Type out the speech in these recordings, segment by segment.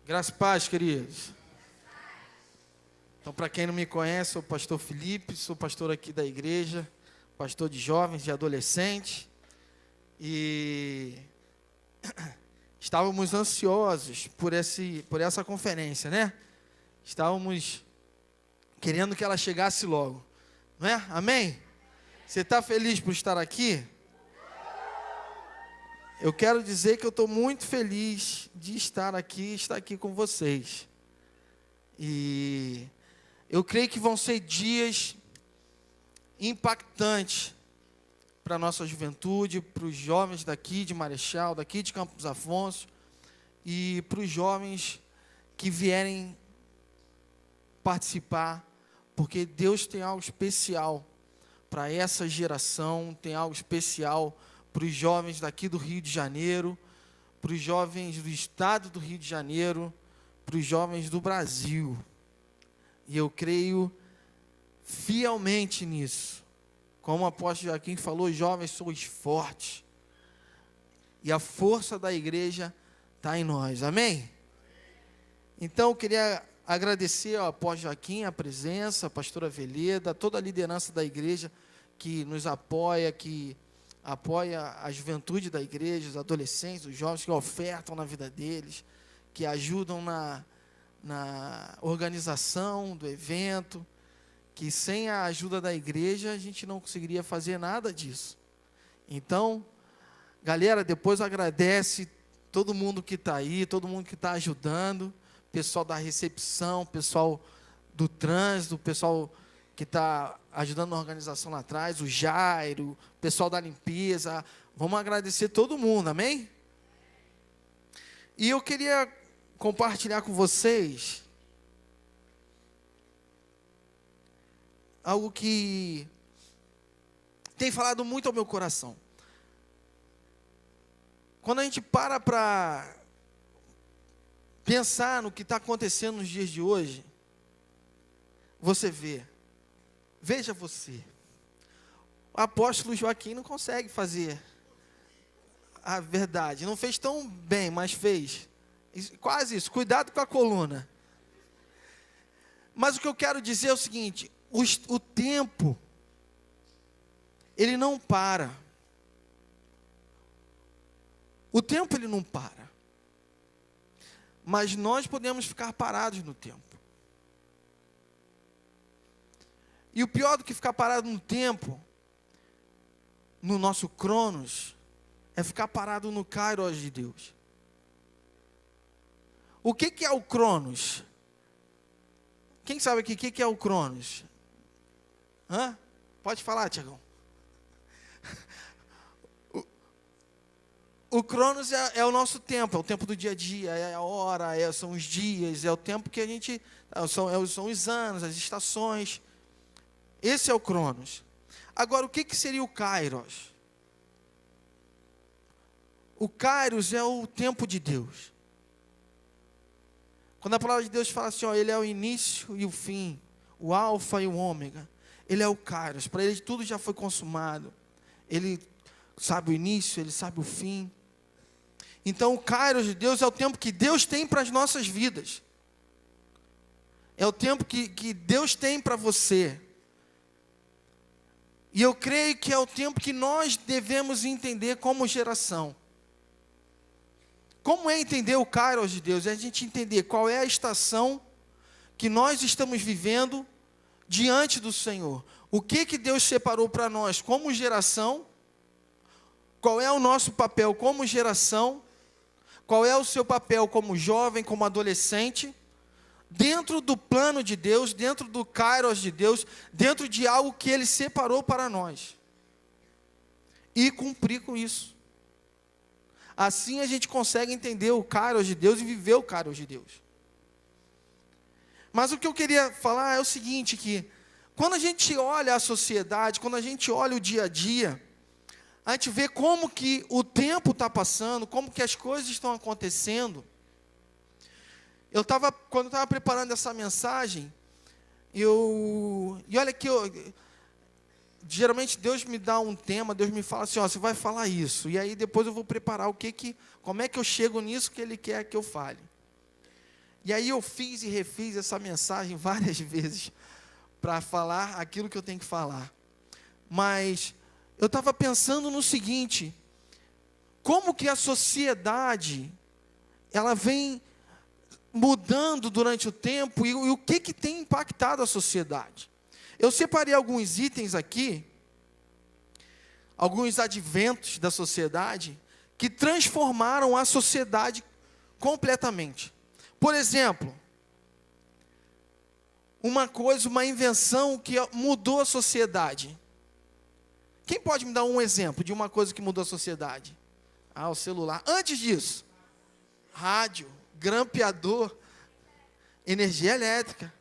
Graça e paz, queridos. Então, para quem não me conhece, sou o pastor Felipe, sou pastor aqui da igreja, pastor de jovens e adolescentes. E estávamos ansiosos por essa conferência, né? Estávamos querendo que ela chegasse logo, não é? Amém? Você está feliz por estar aqui? Eu quero dizer que eu estou muito feliz de estar aqui com vocês. E eu creio que vão ser dias impactantes para a nossa juventude, para os jovens daqui de Marechal, daqui de Campos Afonso, e para os jovens que vierem participar, porque Deus tem algo especial para essa geração, tem algo especial para os jovens daqui do Rio de Janeiro, para os jovens do estado do Rio de Janeiro, para os jovens do Brasil. E eu creio fielmente nisso. Como o apóstolo Joaquim falou, jovens, sois fortes. E a força da igreja está em nós. Amém? Então eu queria agradecer ao apóstolo Joaquim, a presença, a pastora Veleda, toda a liderança da igreja que nos apoia, que apoia a juventude da igreja, os adolescentes, os jovens que ofertam na vida deles, que ajudam na organização do evento, que sem a ajuda da igreja a gente não conseguiria fazer nada disso. Então, galera, depois agradece todo mundo que está aí, todo mundo que está ajudando, pessoal da recepção, pessoal do trânsito, pessoal que está ajudando na organização lá atrás, o Jairo, o pessoal da limpeza. Vamos agradecer todo mundo, amém? E eu queria compartilhar com vocês algo que tem falado muito ao meu coração. Quando a gente para pensar no que está acontecendo nos dias de hoje, você veja você, o apóstolo Joaquim não consegue fazer a verdade, não fez tão bem, mas fez, quase isso, cuidado com a coluna. Mas o que eu quero dizer é o seguinte, o tempo, ele não para, o tempo ele não para, mas nós podemos ficar parados no tempo. E o pior do que ficar parado no tempo, no nosso Cronos, é ficar parado no Kairos de Deus. O que é o Cronos? Quem sabe aqui o que é o Cronos? Hã? Pode falar, Tiagão. O Cronos é o nosso tempo, é o tempo do dia a dia, é a hora, são os dias, é o tempo que a gente... São os anos, as estações. Esse é o Cronos. Agora, o que seria o Kairos? O Kairos é o tempo de Deus. Quando a palavra de Deus fala assim, ele é o início e o fim, o alfa e o ômega, ele é o Kairos, para ele tudo já foi consumado. Ele sabe o início, ele sabe o fim. Então o Kairos de Deus é o tempo que Deus tem para as nossas vidas. É o tempo que Deus tem para você. E eu creio que é o tempo que nós devemos entender como geração. Como é entender o Kairos de Deus? É a gente entender qual é a estação que nós estamos vivendo diante do Senhor. O que Deus separou para nós como geração? Qual é o nosso papel como geração? Qual é o seu papel como jovem, como adolescente? Dentro do plano de Deus, dentro do Kairos de Deus, dentro de algo que Ele separou para nós. E cumprir com isso. Assim a gente consegue entender o Kairos de Deus e viver o Kairos de Deus. Mas o que eu queria falar é o seguinte, que quando a gente olha a sociedade, quando a gente olha o dia a dia, a gente vê como que o tempo está passando, como que as coisas estão acontecendo. Quando eu estava preparando essa mensagem, e olha que geralmente Deus me dá um tema, Deus me fala assim, você vai falar isso, e aí depois eu vou preparar como é que eu chego nisso que Ele quer que eu fale. E aí eu fiz e refiz essa mensagem várias vezes para falar aquilo que eu tenho que falar. Mas eu estava pensando no seguinte: como que a sociedade ela vem mudando durante o tempo e o que tem impactado a sociedade? Eu separei alguns itens aqui, alguns adventos da sociedade que transformaram a sociedade completamente. Por exemplo, uma invenção que mudou a sociedade. Quem pode me dar um exemplo de uma coisa que mudou a sociedade? O celular. Antes disso, rádio, grampeador, energia elétrica,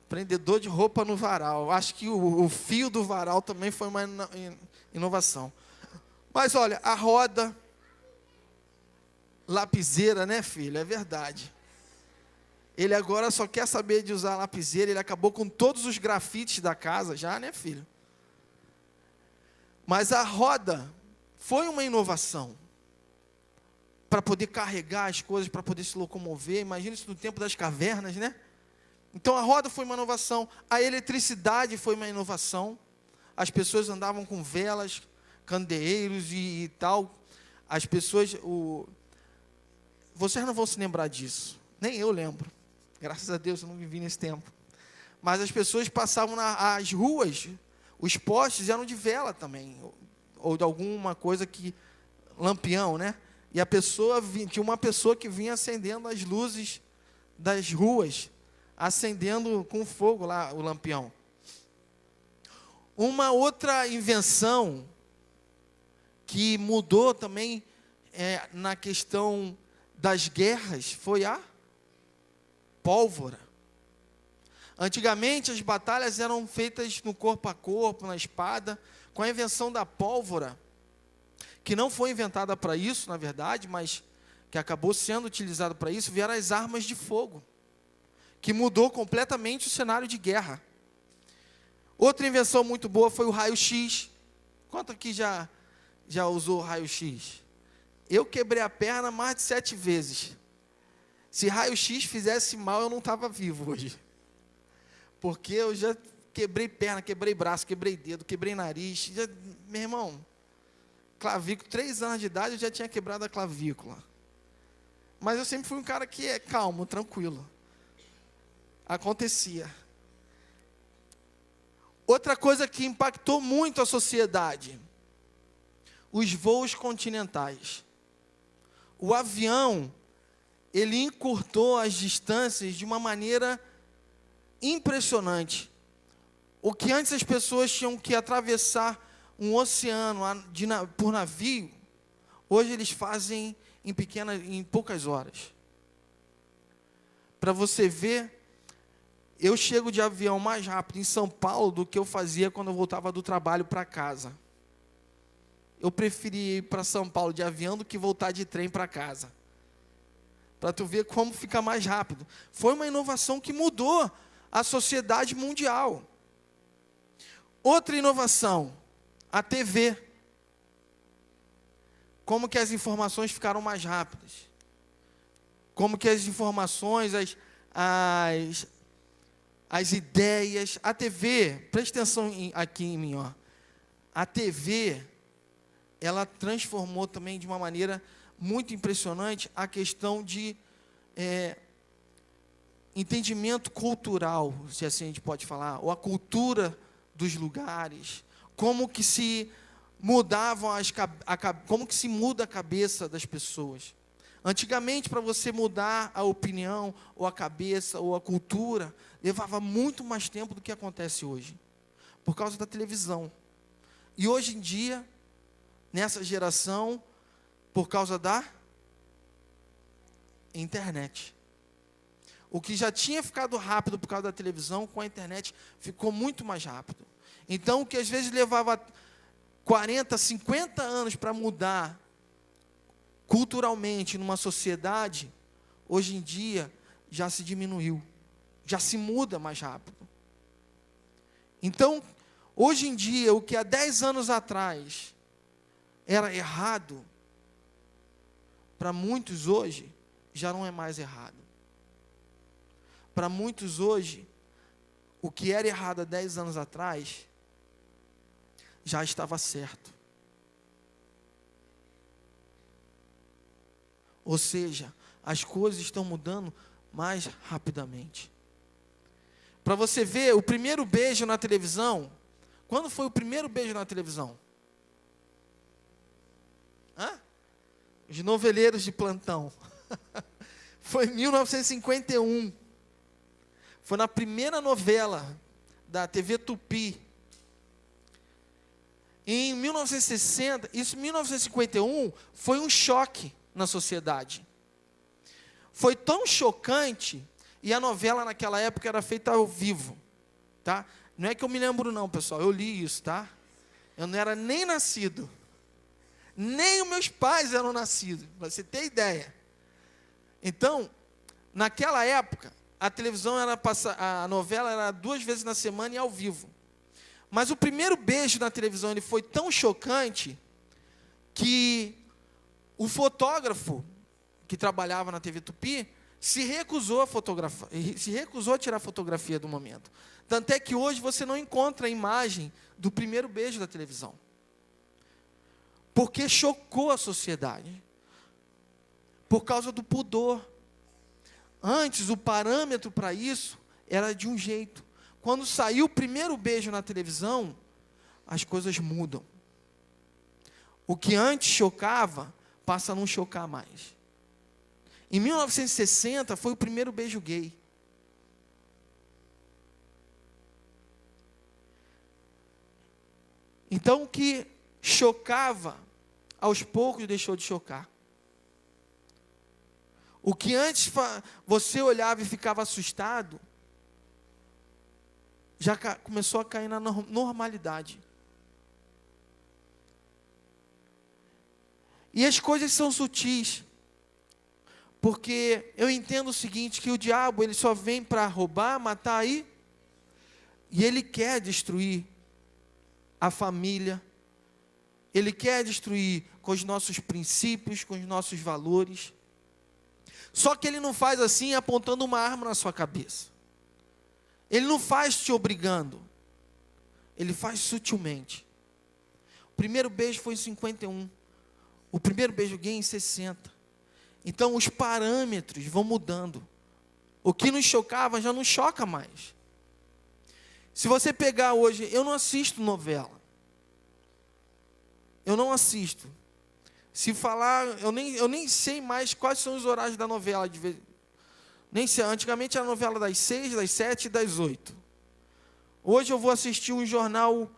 prendedor de roupa no varal. Acho que o fio do varal também foi uma inovação. Mas olha, a roda, lapiseira, né, filho? É verdade. Ele agora só quer saber de usar lapiseira. Ele acabou com todos os grafites da casa já, né, filho? Mas a roda foi uma inovação para poder carregar as coisas, para poder se locomover. Imagina isso no tempo das cavernas, né? Então a roda foi uma inovação. A eletricidade foi uma inovação. As pessoas andavam com velas, candeeiros e tal. As pessoas... Vocês não vão se lembrar disso. Nem eu lembro. Graças a Deus eu não vivi nesse tempo. Mas as pessoas passavam nas ruas, os postes eram de vela também. Ou de alguma coisa que... Lampião, né? E tinha uma pessoa que vinha acendendo as luzes das ruas, acendendo com fogo lá o lampião. Uma outra invenção que mudou também na questão das guerras foi a pólvora. Antigamente as batalhas eram feitas no corpo a corpo, na espada. Com a invenção da pólvora, que não foi inventada para isso, na verdade, mas que acabou sendo utilizada para isso, vieram as armas de fogo, que mudou completamente o cenário de guerra. Outra invenção muito boa foi o raio-x. Quanto aqui já usou o raio-x? Eu quebrei a perna mais de 7 vezes. Se raio-x fizesse mal, eu não estava vivo hoje. Porque eu já quebrei perna, quebrei braço, quebrei dedo, quebrei nariz. Meu irmão, clavícula, 3 anos de idade eu já tinha quebrado a clavícula. Mas eu sempre fui um cara que é calmo, tranquilo. Acontecia. Outra coisa que impactou muito a sociedade: os voos continentais. O avião, ele encurtou as distâncias de uma maneira impressionante. O que antes as pessoas tinham que atravessar um oceano por navio, hoje eles fazem em poucas horas. Para você ver, eu chego de avião mais rápido em São Paulo do que eu fazia quando eu voltava do trabalho para casa. Eu preferi ir para São Paulo de avião do que voltar de trem para casa. Para tu ver como fica mais rápido. Foi uma inovação que mudou a sociedade mundial. Outra inovação, a TV. Como que as informações ficaram mais rápidas. Como que as informações, as ideias. A TV, preste atenção aqui em mim, ó. A TV, ela transformou também de uma maneira muito impressionante a questão de entendimento cultural, se assim a gente pode falar, ou a cultura dos lugares, como que se mudavam como que se muda a cabeça das pessoas. Antigamente, para você mudar a opinião, ou a cabeça, ou a cultura, levava muito mais tempo do que acontece hoje, por causa da televisão. E hoje em dia, nessa geração, por causa da internet. O que já tinha ficado rápido por causa da televisão, com a internet, ficou muito mais rápido. Então, o que às vezes levava 40, 50 anos para mudar culturalmente numa sociedade, hoje em dia já se diminuiu, já se muda mais rápido. Então, hoje em dia, o que há 10 anos atrás era errado, para muitos hoje, já não é mais errado. Para muitos hoje, o que era errado há 10 anos atrás, já estava certo. Ou seja, as coisas estão mudando mais rapidamente. Para você ver, o primeiro beijo na televisão, quando foi o primeiro beijo na televisão? Os noveleiros de plantão. Foi em 1951. Foi na primeira novela da TV Tupi. Em 1960, isso em 1951, foi um choque na sociedade. Foi tão chocante, e a novela naquela época era feita ao vivo, tá? Não é que eu me lembro não, pessoal, eu li isso, tá? Eu não era nem nascido. Nem os meus pais eram nascidos, para você ter ideia. Então, naquela época, a televisão a novela era 2 vezes na semana e ao vivo. Mas o primeiro beijo na televisão ele foi tão chocante que o fotógrafo que trabalhava na TV Tupi se recusou a fotografar, se recusou a tirar fotografia do momento. Tanto é que hoje você não encontra a imagem do primeiro beijo da televisão. Porque chocou a sociedade. Por causa do pudor. Antes, o parâmetro para isso era de um jeito. Quando saiu o primeiro beijo na televisão, as coisas mudam. O que antes chocava, passa a não chocar mais. Em 1960, foi o primeiro beijo gay. Então, o que chocava, aos poucos deixou de chocar. O que antes você olhava e ficava assustado, já começou a cair na normalidade. E as coisas são sutis, porque eu entendo o seguinte, que o diabo ele só vem para roubar, matar e ele quer destruir a família, ele quer destruir com os nossos princípios, com os nossos valores. Só que ele não faz assim apontando uma arma na sua cabeça. Ele não faz te obrigando. Ele faz sutilmente. O primeiro beijo foi em 51. O primeiro beijo gay em 60. Então os parâmetros vão mudando. O que nos chocava já não choca mais. Se você pegar hoje, eu não assisto novela. Eu não assisto. Se falar, eu nem sei mais quais são os horários da novela. Nem sei. Antigamente era a novela das 6, das 7 e das 8. Hoje eu vou assistir um jornal.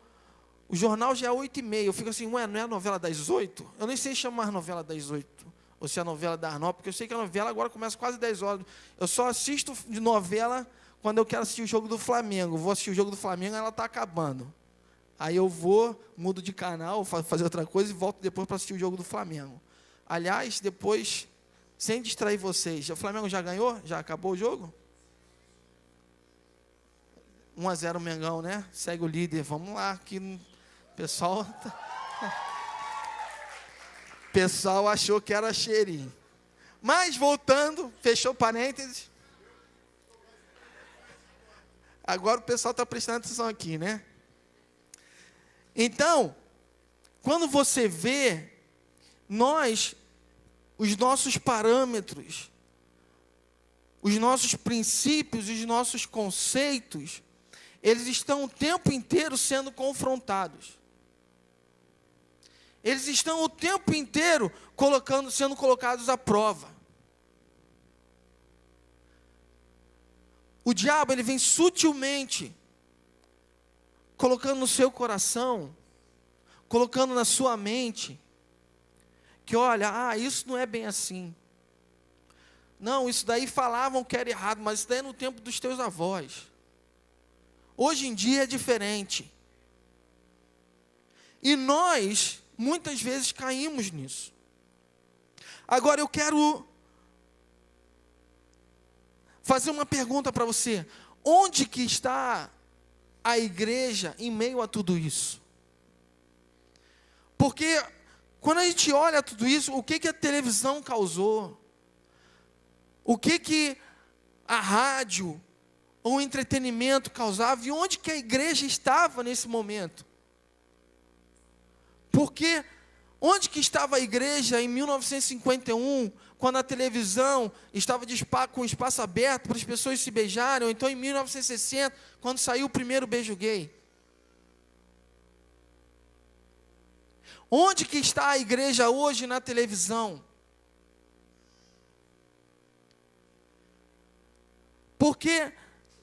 O jornal já é 8h30. Eu fico assim, ué, não é a novela das 8? Eu nem sei chamar novela das 8. Ou se é a novela das 9, porque eu sei que a novela agora começa quase 10 horas. Eu só assisto de novela quando eu quero assistir o jogo do Flamengo. Vou assistir o jogo do Flamengo e ela está acabando. Aí eu vou, mudo de canal, fazer outra coisa e volto depois para assistir o jogo do Flamengo. Aliás, depois, sem distrair vocês, o Flamengo já ganhou? Já acabou o jogo? 1-0 o Mengão, né? Segue o líder. Vamos lá, que o pessoal achou que era cheirinho. Mas, voltando, fechou parênteses. Agora o pessoal está prestando atenção aqui, né? Então, quando você vê, os nossos parâmetros, os nossos princípios, os nossos conceitos, eles estão o tempo inteiro sendo confrontados. Eles estão o tempo inteiro sendo colocados à prova. O diabo, ele vem sutilmente colocando no seu coração, colocando na sua mente, que olha, isso não é bem assim. Não, isso daí falavam que era errado, mas isso daí é no tempo dos teus avós. Hoje em dia é diferente. E nós, muitas vezes, caímos nisso. Agora eu quero fazer uma pergunta para você. Onde que está a igreja em meio a tudo isso? Porque quando a gente olha tudo isso, o que a televisão causou? O que a rádio ou o entretenimento causava e onde que a igreja estava nesse momento? Porque onde que estava a igreja em 1951, quando a televisão estava com o espaço aberto para as pessoas se beijarem, ou então em 1960, quando saiu o primeiro beijo gay? Onde que está a igreja hoje na televisão? Porque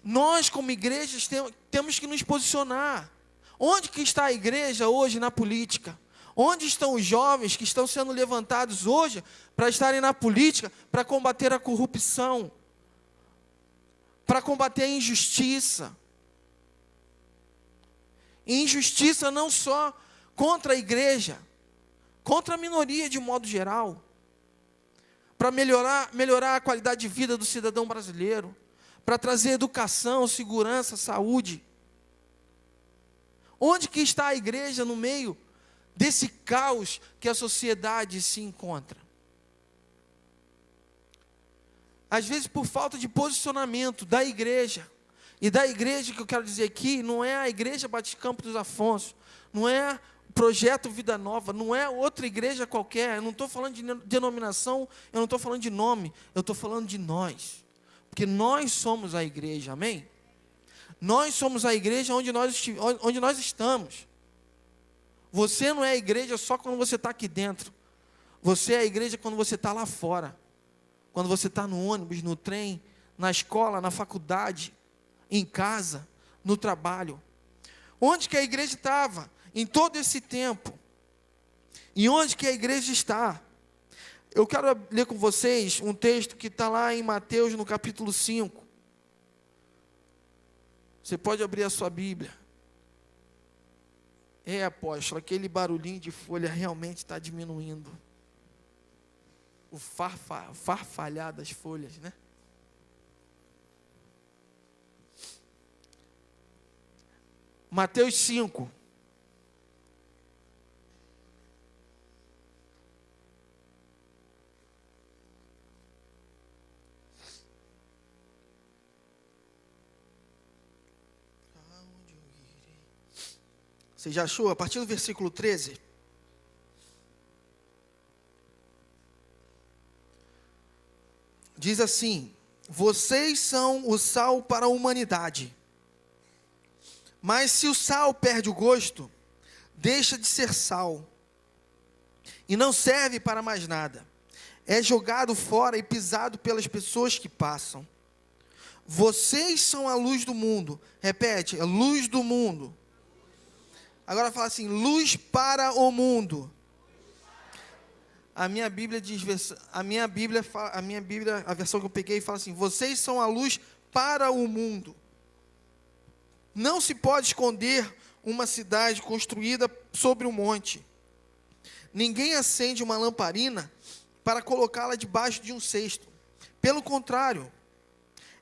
nós, como igrejas, temos que nos posicionar. Onde que está a igreja hoje na política? Onde estão os jovens que estão sendo levantados hoje para estarem na política, para combater a corrupção, para combater a injustiça? E injustiça não só contra a igreja, contra a minoria de modo geral, para melhorar a qualidade de vida do cidadão brasileiro, para trazer educação, segurança, saúde. Onde que está a igreja no meio desse caos que a sociedade se encontra? Às vezes por falta de posicionamento da igreja, e da igreja que eu quero dizer aqui, não é a igreja Batista Campos dos Afonso, não é o projeto Vida Nova, não é outra igreja qualquer, eu não estou falando de denominação, eu não estou falando de nome, eu estou falando de nós, porque nós somos a igreja, amém? Nós somos a igreja onde nós estamos. Você não é a igreja só quando você está aqui dentro. Você é a igreja quando você está lá fora. Quando você está no ônibus, no trem, na escola, na faculdade, em casa, no trabalho. Onde que a igreja estava em todo esse tempo? E onde que a igreja está? Eu quero ler com vocês um texto que está lá em Mateus, no capítulo 5. Você pode abrir a sua Bíblia. Apóstolo, aquele barulhinho de folha realmente está diminuindo. O farfalhar das folhas, né? Mateus 5. Você já achou? A partir do versículo 13. Diz assim: vocês são o sal para a humanidade. Mas se o sal perde o gosto, deixa de ser sal, e não serve para mais nada. É jogado fora e pisado pelas pessoas que passam. Vocês são a luz do mundo. Repete, a luz do mundo. Agora fala assim, luz para o mundo. A minha Bíblia diz, a versão que eu peguei fala assim: vocês são a luz para o mundo. Não se pode esconder uma cidade construída sobre um monte. Ninguém acende uma lamparina para colocá-la debaixo de um cesto. Pelo contrário,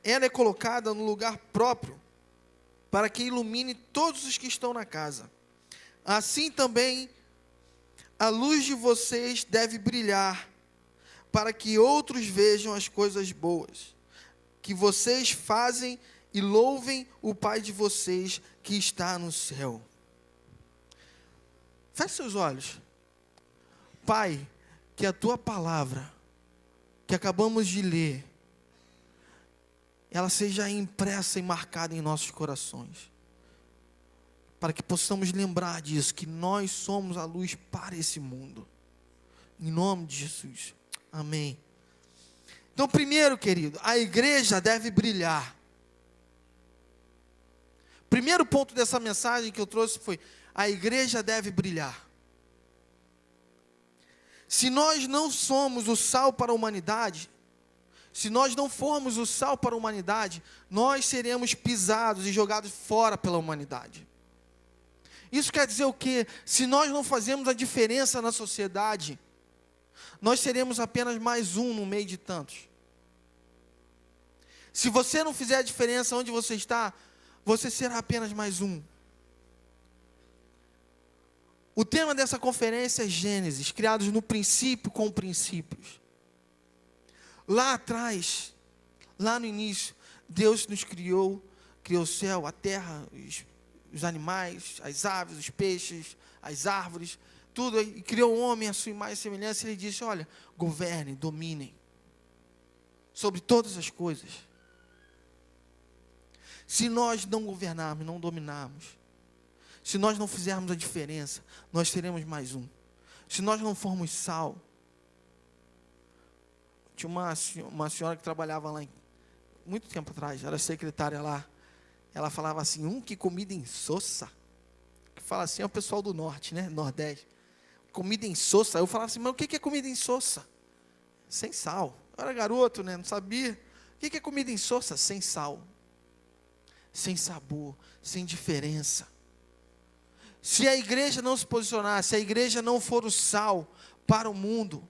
ela é colocada no lugar próprio, para que ilumine todos os que estão na casa. Assim também, a luz de vocês deve brilhar, para que outros vejam as coisas boas que vocês fazem e louvem o Pai de vocês que está no céu. Feche seus olhos. Pai, que a tua palavra, que acabamos de ler, ela seja impressa e marcada em nossos corações, para que possamos lembrar disso, que nós somos a luz para esse mundo. Em nome de Jesus. Amém. Então, primeiro, querido, a igreja deve brilhar. Primeiro ponto dessa mensagem que eu trouxe foi: a igreja deve brilhar. Se nós não somos o sal para a humanidade, se nós não formos o sal para a humanidade, nós seremos pisados e jogados fora pela humanidade. Isso quer dizer o quê? Se nós não fazemos a diferença na sociedade, nós seremos apenas mais um no meio de tantos. Se você não fizer a diferença onde você está, você será apenas mais um. O tema dessa conferência é Gênesis, criados no princípio com princípios. Lá atrás, lá no início, Deus nos criou o céu, a terra, os animais, as aves, os peixes, as árvores, tudo, e criou o homem à sua imagem e semelhança. Ele disse: olha, governem, dominem sobre todas as coisas. Se nós não governarmos, não dominarmos, se nós não fizermos a diferença, nós seremos mais um. Se nós não formos sal. Tinha uma senhora que trabalhava lá muito tempo atrás, era secretária lá. Ela falava assim: que comida insossa. Que fala assim, é o pessoal do norte, né? Nordeste. Comida insossa. Eu falava assim: mas o que é comida insossa? Sem sal. Eu era garoto, né? Não sabia. O que é comida insossa? Sem sal. Sem sabor, sem diferença. Se a igreja não se posicionar, se a igreja não for o sal para o mundo,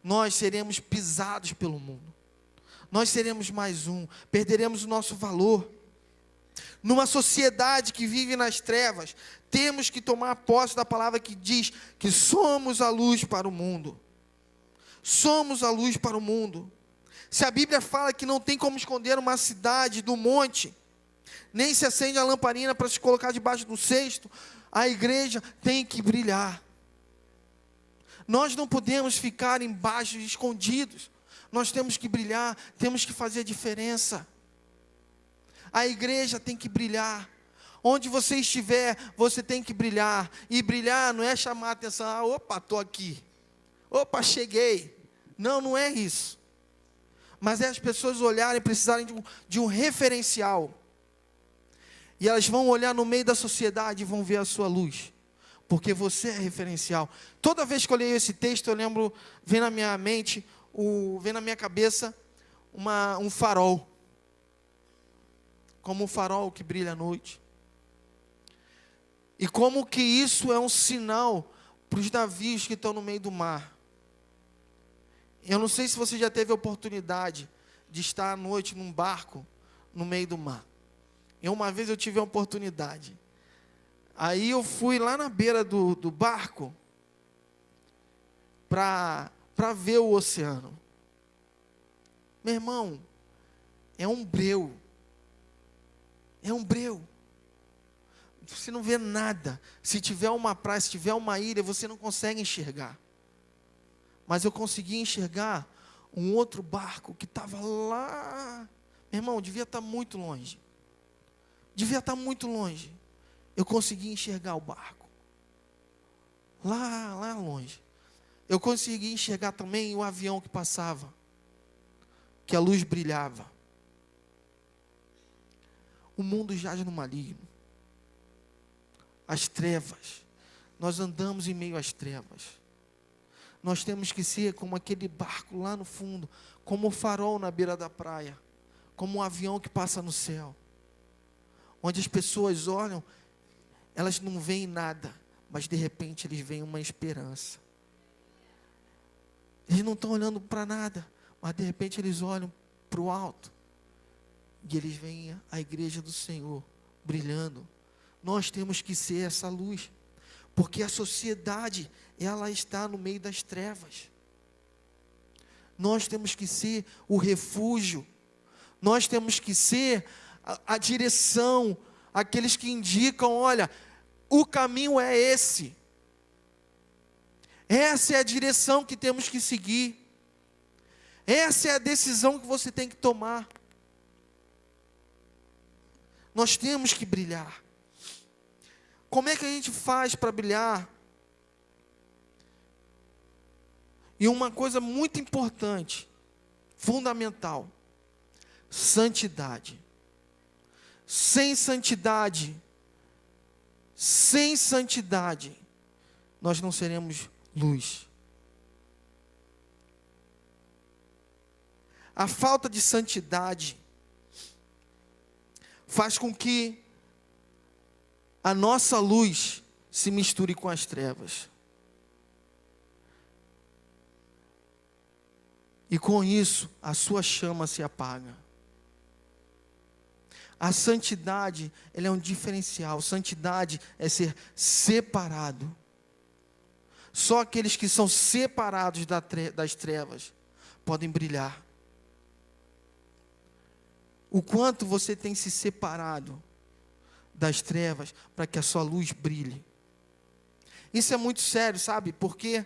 nós seremos pisados pelo mundo. Nós seremos mais um, perderemos o nosso valor. Numa sociedade que vive nas trevas, temos que tomar posse da palavra que diz que somos a luz para o mundo. Somos a luz para o mundo. Se a Bíblia fala que não tem como esconder uma cidade do monte, nem se acende a lamparina para se colocar debaixo do cesto, a igreja tem que brilhar. Nós não podemos ficar embaixo, escondidos. Nós temos que brilhar, temos que fazer a diferença. A igreja tem que brilhar. Onde você estiver, você tem que brilhar. E brilhar não é chamar a atenção: opa, estou aqui. Opa, cheguei. Não, não é isso. Mas é as pessoas olharem, precisarem de um referencial. E elas vão olhar no meio da sociedade e vão ver a sua luz. Porque você é referencial. Toda vez que eu leio esse texto, eu lembro, vem na minha mente, vem na minha cabeça, um farol. Como um farol que brilha à noite. E como que isso é um sinal para os navios que estão no meio do mar. Eu não sei se você já teve a oportunidade de estar à noite num barco no meio do mar. Uma vez eu tive a oportunidade. Aí eu fui lá na beira do barco para ver o oceano. Meu irmão, é um breu. É um breu. Você não vê nada. Se tiver uma praia, se tiver uma ilha, você não consegue enxergar. Mas eu consegui enxergar um outro barco que estava lá. Meu irmão, devia estar muito longe. Devia estar muito longe. Eu consegui enxergar o barco. Lá longe. Eu consegui enxergar também o avião que passava. Que a luz brilhava. O mundo jaz no maligno. As trevas. Nós andamos em meio às trevas. Nós temos que ser como aquele barco lá no fundo. Como o farol na beira da praia. Como um avião que passa no céu. Onde as pessoas olham, elas não veem nada, mas de repente eles veem uma esperança. Eles não estão olhando para nada, mas de repente eles olham para o alto. E eles veem a igreja do Senhor brilhando. Nós temos que ser essa luz, porque a sociedade, ela está no meio das trevas. Nós temos que ser o refúgio. Nós temos que ser a direção, aqueles que indicam: olha, o caminho é esse. Essa é a direção que temos que seguir. Essa é a decisão que você tem que tomar. Nós temos que brilhar. Como é que a gente faz para brilhar? E uma coisa muito importante, fundamental: santidade. Sem santidade, nós não seremos luz. A falta de santidade faz com que a nossa luz se misture com as trevas. E com isso, a sua chama se apaga. A santidade, ela é um diferencial. Santidade é ser separado. Só aqueles que são separados das trevas podem brilhar. o quanto você tem se separado das trevas para que a sua luz brilhe. Isso é muito sério, sabe? Porque,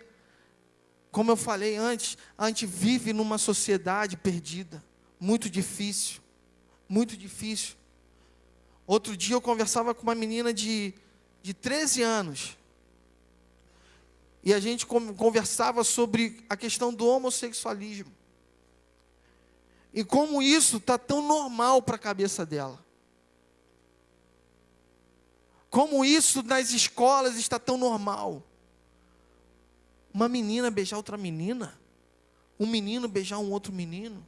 como eu falei antes, a gente vive numa sociedade perdida, muito difícil, muito difícil. Outro dia eu conversava com uma menina de 13 anos, e a gente conversava sobre a questão do homossexualismo, e como isso está tão normal para a cabeça dela. Como isso nas escolas está tão normal. Uma menina beijar outra menina, um menino beijar um outro menino.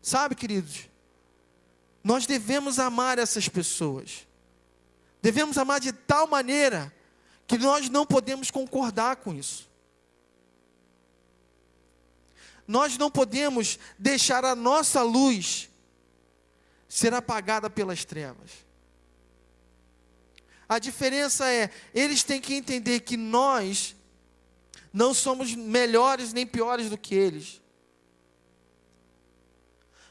Sabe, queridos, nós devemos amar essas pessoas. Devemos amar de tal maneira que nós não podemos concordar com isso. Nós não podemos deixar a nossa luz ser apagada pelas trevas. A diferença é, eles têm que entender que nós não somos melhores nem piores do que eles.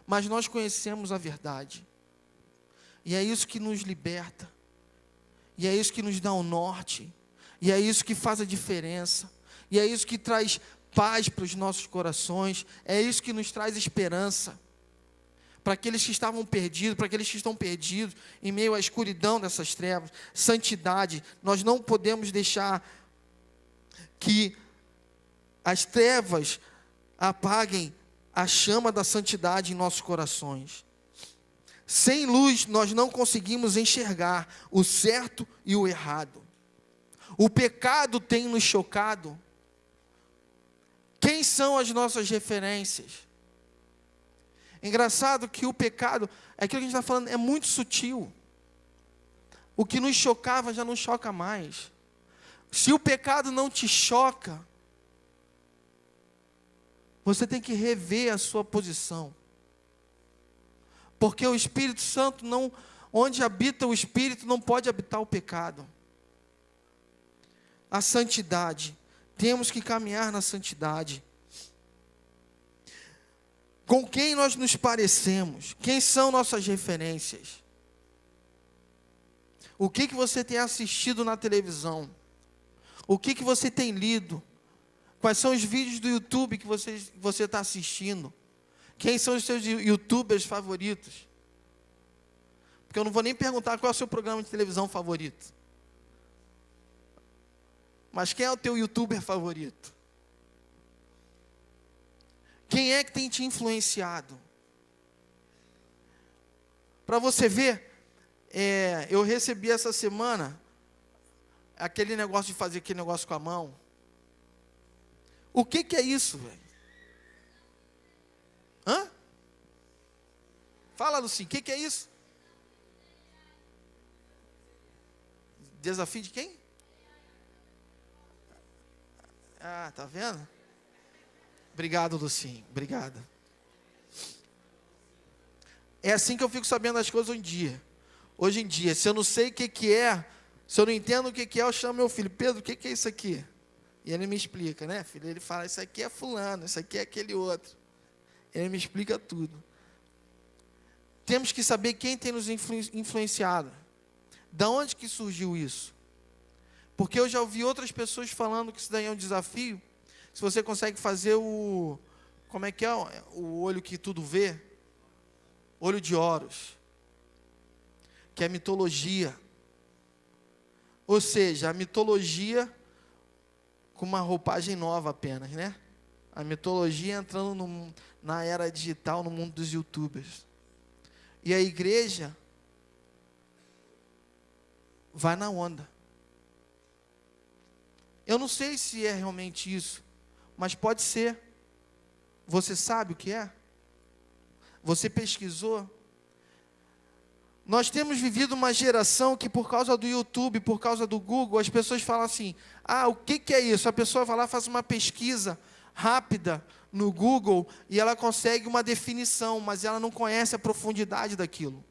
Mas nós conhecemos a verdade. E é isso que nos liberta. E é isso que nos dá o norte. E é isso que faz a diferença. E é isso que traz paz para os nossos corações. É isso que nos traz esperança. Para aqueles que estavam perdidos, para aqueles que estão perdidos em meio à escuridão dessas trevas. Santidade. Nós não podemos deixar que as trevas apaguem a chama da santidade em nossos corações. Sem luz, nós não conseguimos enxergar o certo e o errado. O pecado tem nos chocado. Quem são as nossas referências? Engraçado que o pecado, aquilo que a gente está falando, é muito sutil. O que nos chocava já não choca mais. Se o pecado não te choca, você tem que rever a sua posição. Porque o Espírito Santo não, onde habita o Espírito, não pode habitar o pecado. A santidade, temos que caminhar na santidade. Com quem nós nos parecemos? Quem são nossas referências? O que você tem assistido na televisão? O que você tem lido? Quais são os vídeos do YouTube que você está assistindo? Quem são os seus YouTubers favoritos? Porque eu não vou nem perguntar qual é o seu programa de televisão favorito. Mas quem é o teu YouTuber favorito? Quem é que tem te influenciado? Para você ver, eu recebi essa semana aquele negócio de fazer aquele negócio com a mão. O que é isso, velho? Hã? Fala, Lucinho, o que é isso? Desafio de quem? Ah, tá vendo? Obrigado, Lucinho, obrigado. É assim que eu fico sabendo as coisas hoje em dia. Hoje em dia, se eu não sei o que é, se eu não entendo o que é, eu chamo meu filho, Pedro, o que é isso aqui? E ele me explica, né, filho? Ele fala, isso aqui é fulano, isso aqui é aquele outro. Ele me explica tudo. Temos que saber quem tem nos influenciado. Da onde que surgiu isso? Porque eu já ouvi outras pessoas falando que isso daí é um desafio. Se você consegue fazer como é que é? O olho que tudo vê? Olho de Horus. Que é mitologia. Ou seja, a mitologia com uma roupagem nova apenas, né? A mitologia entrando na era digital, no mundo dos YouTubers. E a igreja vai na onda. Eu não sei se é realmente isso, mas pode ser. Você sabe o que é? Você pesquisou? Nós temos vivido uma geração que por causa do YouTube, por causa do Google, as pessoas falam assim, o que é isso? A pessoa vai lá, faz uma pesquisa rápida no Google e ela consegue uma definição, mas ela não conhece a profundidade daquilo.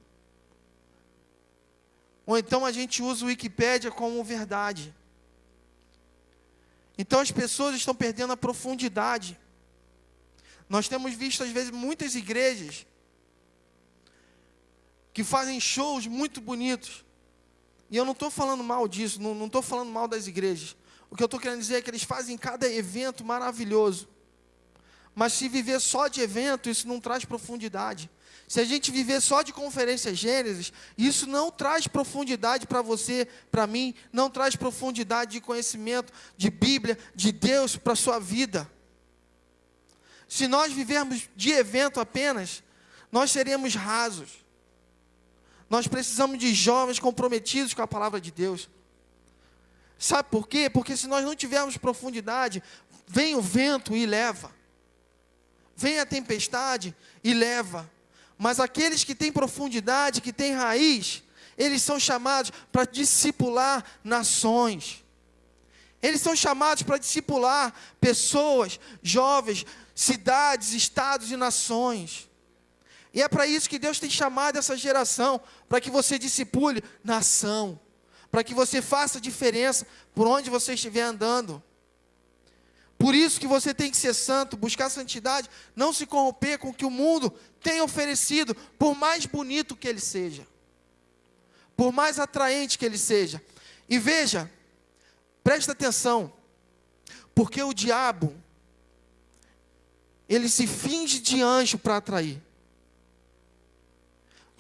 Ou então a gente usa o Wikipédia como verdade. Então as pessoas estão perdendo a profundidade. Nós temos visto às vezes muitas igrejas que fazem shows muito bonitos. E eu não estou falando mal disso, não estou falando mal das igrejas. O que eu estou querendo dizer é que eles fazem cada evento maravilhoso. Mas se viver só de evento, isso não traz profundidade. Se a gente viver só de conferência Gênesis, isso não traz profundidade para você, para mim, não traz profundidade de conhecimento de Bíblia, de Deus para a sua vida. Se nós vivermos de evento apenas, nós seremos rasos. Nós precisamos de jovens comprometidos com a palavra de Deus. Sabe por quê? Porque se nós não tivermos profundidade, vem o vento e leva. Vem a tempestade e leva. Mas aqueles que têm profundidade, que têm raiz, eles são chamados para discipular nações. Eles são chamados para discipular pessoas, jovens, cidades, estados e nações. E é para isso que Deus tem chamado essa geração, para que você discipule nação, para que você faça diferença por onde você estiver andando. Por isso que você tem que ser santo, buscar santidade, não se corromper com o que o mundo tem oferecido, por mais bonito que ele seja, por mais atraente que ele seja. E veja, presta atenção, porque o diabo, ele se finge de anjo para atrair.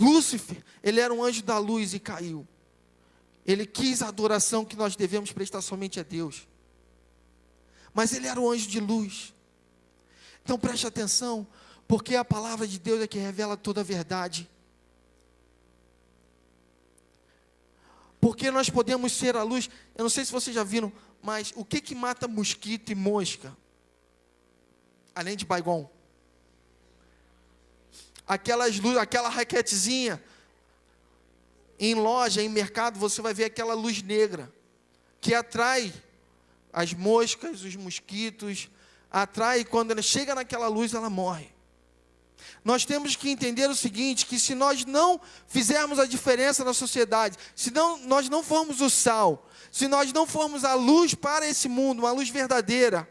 Lúcifer, ele era um anjo da luz e caiu. Ele quis a adoração que nós devemos prestar somente a Deus. Mas ele era um anjo de luz. Então preste atenção, porque a palavra de Deus é que revela toda a verdade. Porque nós podemos ser a luz. Eu não sei se vocês já viram, mas o que mata mosquito e mosca? Além de Baygon. Aquelas luzes, aquela raquetezinha. Em loja, em mercado, você vai ver aquela luz negra, que atrai as moscas, os mosquitos, atrai, quando ela chega naquela luz, ela morre. Nós temos que entender o seguinte, que se nós não fizermos a diferença na sociedade, se nós não formos o sal, se nós não formos a luz para esse mundo, uma luz verdadeira,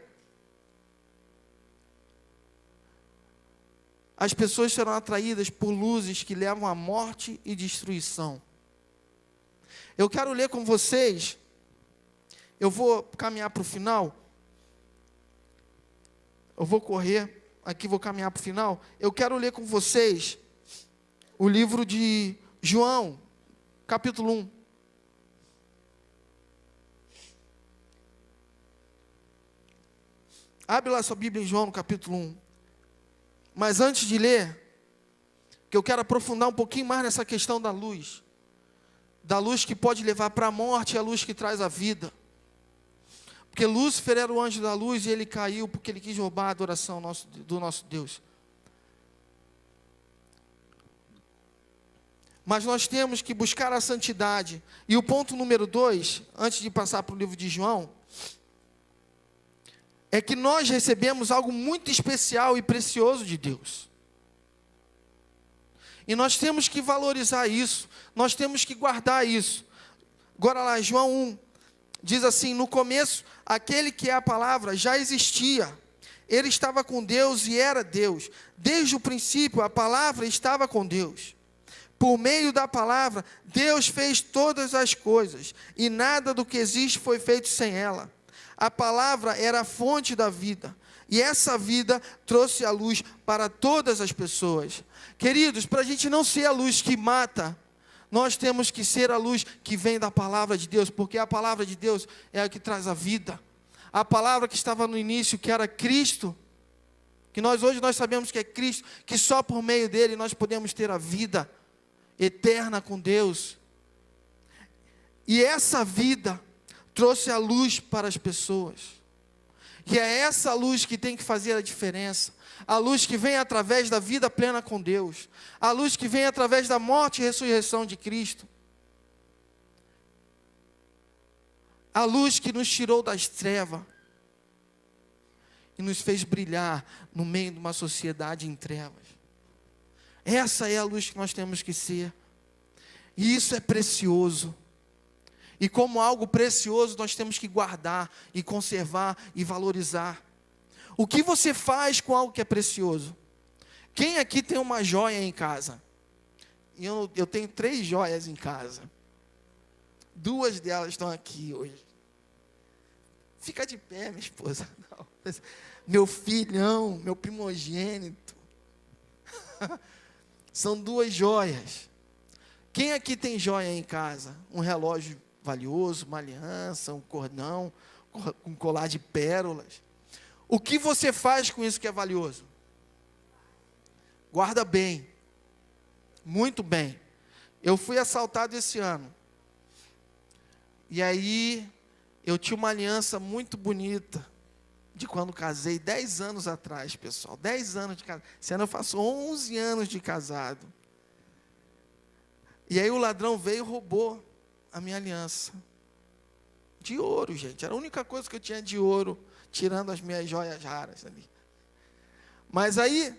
as pessoas serão atraídas por luzes que levam à morte e destruição. Eu quero ler com vocês, eu vou caminhar para o final, eu vou correr, aqui vou caminhar para o final. Eu quero ler com vocês o livro de João, capítulo 1. Abre lá sua Bíblia em João, no capítulo 1. Mas antes de ler, que eu quero aprofundar um pouquinho mais nessa questão da luz que pode levar para a morte e a luz que traz a vida. Porque Lúcifer era o anjo da luz e ele caiu porque ele quis roubar a adoração do nosso Deus. Mas nós temos que buscar a santidade. E o ponto número 2, antes de passar para o livro de João, é que nós recebemos algo muito especial e precioso de Deus. E nós temos que valorizar isso, nós temos que guardar isso. Agora lá, João 1, diz assim, no começo, aquele que é a palavra já existia. Ele estava com Deus e era Deus. Desde o princípio, a palavra estava com Deus. Por meio da palavra, Deus fez todas as coisas, e nada do que existe foi feito sem ela. A palavra era a fonte da vida, e essa vida trouxe a luz para todas as pessoas. Queridos, para a gente não ser a luz que mata, nós temos que ser a luz que vem da palavra de Deus, porque a palavra de Deus é a que traz a vida. A palavra que estava no início, que era Cristo, que hoje nós sabemos que é Cristo, que só por meio dele nós podemos ter a vida eterna com Deus. E essa vida trouxe a luz para as pessoas. E é essa luz que tem que fazer a diferença. A luz que vem através da vida plena com Deus. A luz que vem através da morte e ressurreição de Cristo. A luz que nos tirou das trevas e nos fez brilhar no meio de uma sociedade em trevas. Essa é a luz que nós temos que ser. E isso é precioso. E como algo precioso, nós temos que guardar e conservar e valorizar. O que você faz com algo que é precioso? Quem aqui tem uma joia em casa? E eu tenho 3 joias em casa. 2 delas estão aqui hoje. Fica de pé, minha esposa. Não. Meu filhão, meu primogênito. São 2 joias. Quem aqui tem joia em casa? Um relógio valioso, uma aliança, um cordão, um colar de pérolas. O que você faz com isso que é valioso? Guarda bem. Muito bem. Eu fui assaltado esse ano. E aí, eu tinha uma aliança muito bonita, de quando casei, 10 anos atrás, pessoal. 10 anos de casado. Esse ano eu faço 11 anos de casado. E aí o ladrão veio e roubou a minha aliança. De ouro, gente. Era a única coisa que eu tinha de ouro, tirando as minhas joias raras ali. Mas aí,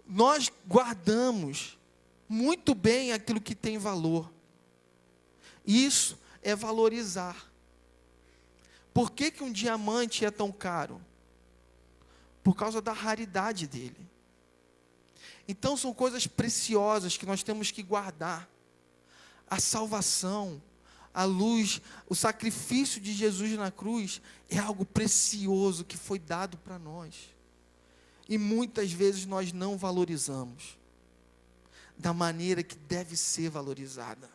nós guardamos muito bem aquilo que tem valor. Isso é valorizar. Por que um diamante é tão caro? Por causa da raridade dele. Então são coisas preciosas que nós temos que guardar. A salvação, a luz, o sacrifício de Jesus na cruz é algo precioso que foi dado para nós. E muitas vezes nós não valorizamos da maneira que deve ser valorizada.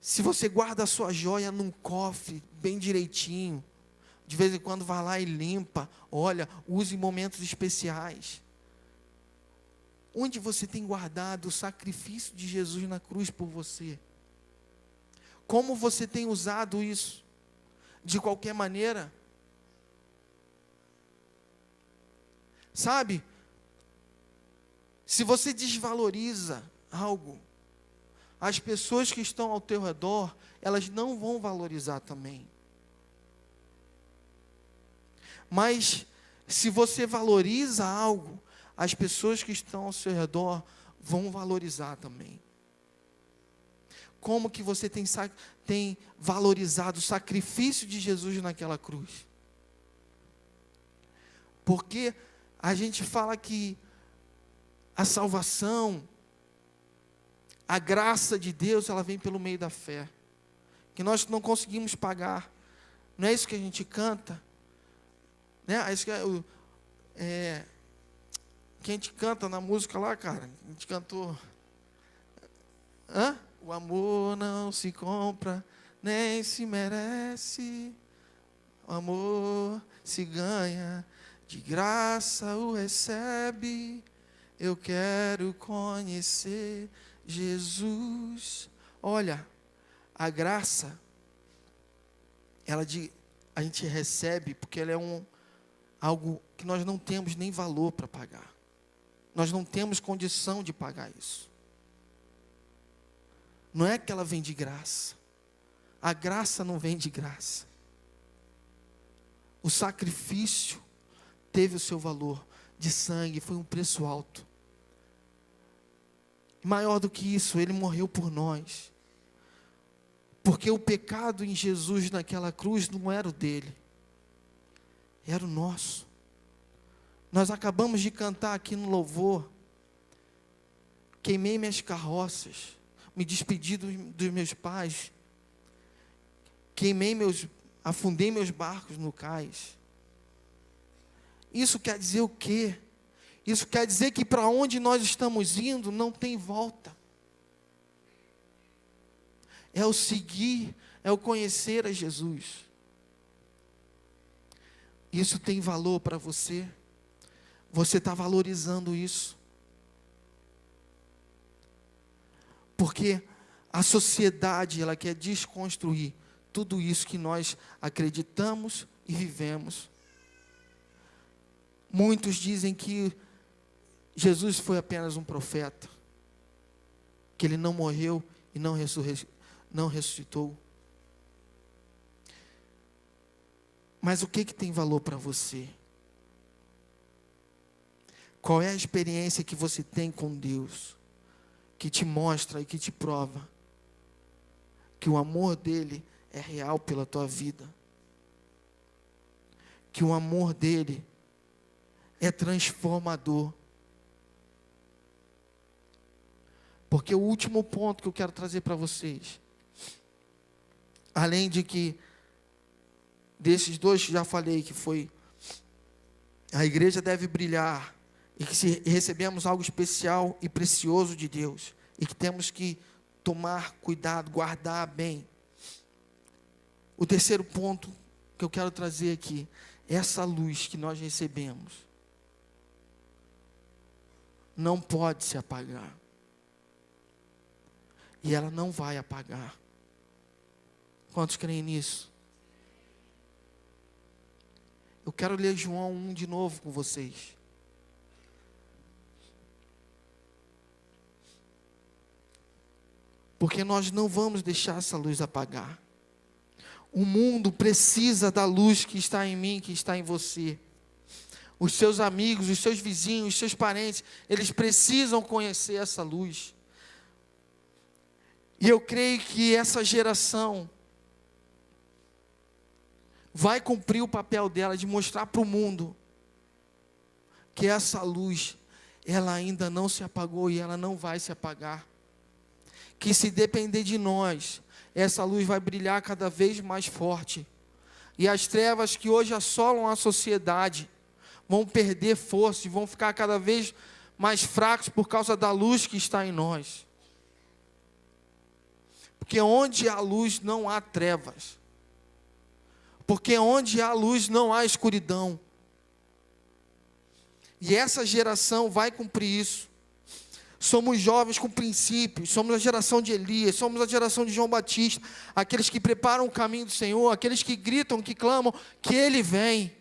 Se você guarda a sua joia num cofre bem direitinho, de vez em quando vai lá e limpa, olha, use em momentos especiais. Onde você tem guardado o sacrifício de Jesus na cruz por você? Como você tem usado isso? De qualquer maneira? Sabe? Se você desvaloriza algo, as pessoas que estão ao teu redor, elas não vão valorizar também. Mas, se você valoriza algo, as pessoas que estão ao seu redor vão valorizar também. Como que você tem valorizado o sacrifício de Jesus naquela cruz? Porque a gente fala que a salvação, a graça de Deus, ela vem pelo meio da fé. Que nós não conseguimos pagar. Não é isso que a gente canta? Né? Que a gente canta na música lá, cara. A gente cantou. O amor não se compra, nem se merece. O amor se ganha, de graça o recebe. Eu quero conhecer Jesus. Olha, a graça, a gente recebe porque ela é algo que nós não temos nem valor para pagar. Nós não temos condição de pagar isso. Não é que ela vem de graça. A graça não vem de graça. O sacrifício teve o seu valor de sangue, foi um preço alto. Maior do que isso, ele morreu por nós. Porque o pecado em Jesus naquela cruz não era o dele, era o nosso. Nós acabamos de cantar aqui no louvor. Queimei minhas carroças, me despedi dos meus pais, afundei meus barcos no cais. Isso quer dizer o quê? Isso quer dizer que para onde nós estamos indo não tem volta. É o seguir, é o conhecer a Jesus. Isso tem valor para você? Você está valorizando isso? Porque a sociedade, ela quer desconstruir tudo isso que nós acreditamos e vivemos. Muitos dizem que Jesus foi apenas um profeta, que ele não morreu e não ressuscitou. Mas o que tem valor para você? Qual é a experiência que você tem com Deus, que te mostra e que te prova que o amor dele é real pela tua vida? Que o amor dele é transformador. Porque o último ponto que eu quero trazer para vocês, além de que, desses dois que já falei, que foi, a igreja deve brilhar, e que se recebemos algo especial e precioso de Deus, e que temos que tomar cuidado, guardar bem. O terceiro ponto que eu quero trazer aqui, essa luz que nós recebemos, não pode se apagar. E ela não vai apagar. Quantos creem nisso? Eu quero ler João 1 de novo com vocês. Porque nós não vamos deixar essa luz apagar. O mundo precisa da luz que está em mim, que está em você. Os seus amigos, os seus vizinhos, os seus parentes, eles precisam conhecer essa luz. E eu creio que essa geração vai cumprir o papel dela de mostrar para o mundo que essa luz, ela ainda não se apagou e ela não vai se apagar. Que se depender de nós, essa luz vai brilhar cada vez mais forte. E as trevas que hoje assolam a sociedade vão perder força e vão ficar cada vez mais fracos por causa da luz que está em nós. Porque onde há luz não há trevas. Porque onde há luz não há escuridão. E essa geração vai cumprir isso. Somos jovens com princípios, somos a geração de Elias, somos a geração de João Batista, aqueles que preparam o caminho do Senhor, aqueles que gritam, que clamam, que Ele vem,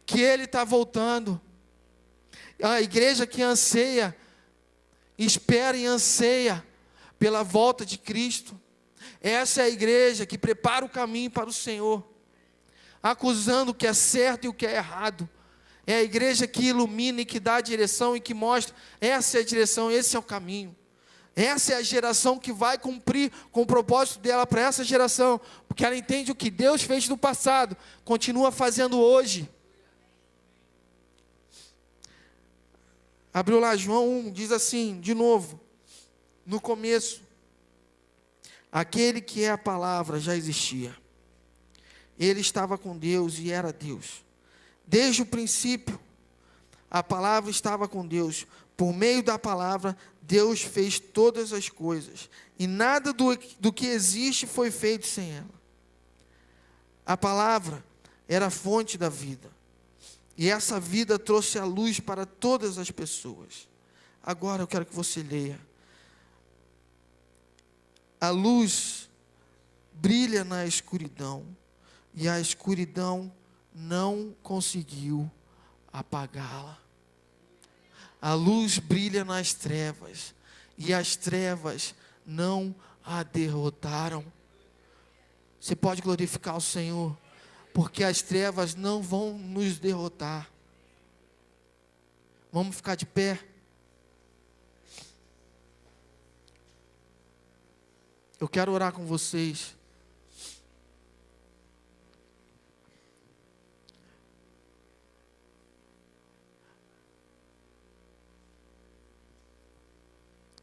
que Ele está voltando. A igreja que anseia, espera e anseia pela volta de Cristo. Essa é a igreja que prepara o caminho para o Senhor, acusando o que é certo e o que é errado. É a igreja que ilumina e que dá a direção e que mostra, essa é a direção, esse é o caminho. Essa é a geração que vai cumprir com o propósito dela para essa geração, porque ela entende o que Deus fez no passado, continua fazendo hoje. Abriu lá João 1, diz assim, de novo, no começo, aquele que é a palavra já existia. Ele estava com Deus e era Deus. Desde o princípio, a palavra estava com Deus. Por meio da palavra, Deus fez todas as coisas. E nada do que existe foi feito sem ela. A palavra era a fonte da vida. E essa vida trouxe a luz para todas as pessoas. Agora eu quero que você leia. A luz brilha na escuridão. E a escuridão não conseguiu apagá-la. A luz brilha nas trevas, e as trevas não a derrotaram. Você pode glorificar o Senhor, porque as trevas não vão nos derrotar. Vamos ficar de pé. Eu quero orar com vocês.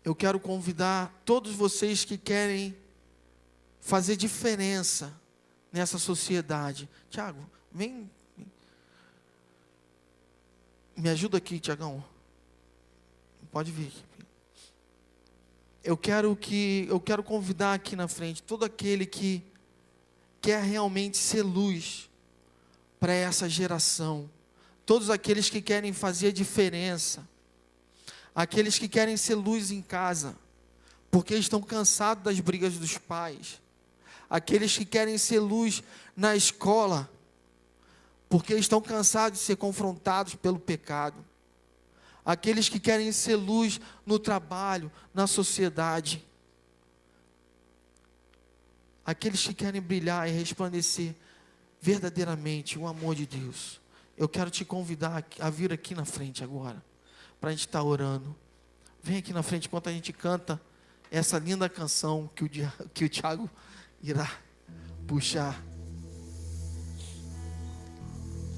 Eu quero convidar todos vocês que querem fazer diferença nessa sociedade. Tiago, vem. Me ajuda aqui, Tiagão. Pode vir. Eu quero convidar aqui na frente todo aquele que quer realmente ser luz para essa geração. Todos aqueles que querem fazer diferença. Aqueles que querem ser luz em casa, porque estão cansados das brigas dos pais. Aqueles que querem ser luz na escola, porque estão cansados de ser confrontados pelo pecado. Aqueles que querem ser luz no trabalho, na sociedade. Aqueles que querem brilhar e resplandecer verdadeiramente o amor de Deus. Eu quero te convidar a vir aqui na frente agora, para a gente estar orando. Vem aqui na frente enquanto a gente canta essa linda canção que o Tiago irá puxar.